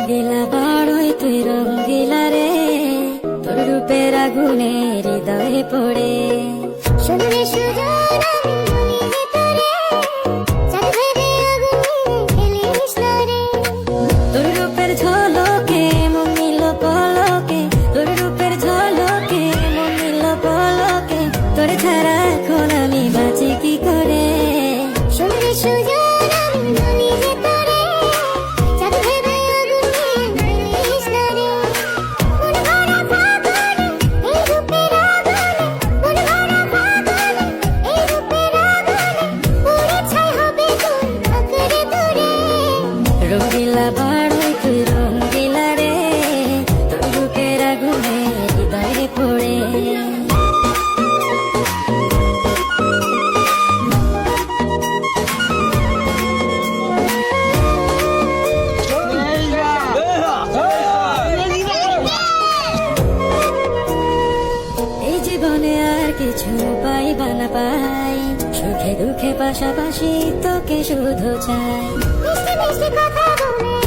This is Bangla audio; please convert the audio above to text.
রঙ্গিলা বড়ই তুই রঙ্গিলা রে, তোর রূপের আগুনে হৃদয়ে পড়ে। শুনলে সুজন আমি বলি যে তোরে, চাঁদ ভেবে আগুনে খেলিস না রে। তোর রূপের ঝলকে মন নিল পলকে, তোর রূপের ঝলকে মন নিল পলকে, তোর ছাড়া এখন আমি বাঁচি কি করে। শুনলে সুজন আমি বলি যে তোরে, চাঁদ ভেবে আগুনে খেলিস না রে। মন ভরা ফাগুনে এই রূপের আগুনে, মন ভরা ফাগুনে এই রূপের আগুনে, পুড়ে ছাই হবে তোর আঁকড়ে ধরে। রঙ্গিলা বড়ই তুই রঙ্গিলা রে, তোর রূপের আগুনে হৃদয়ে পড়ে। এই জীবনে আর কিছু পাইবা না পাই, সুখে দুঃখে পাশাপাশি তোকে শুধু চাই। মিষ্টি মিষ্টি কথা বলে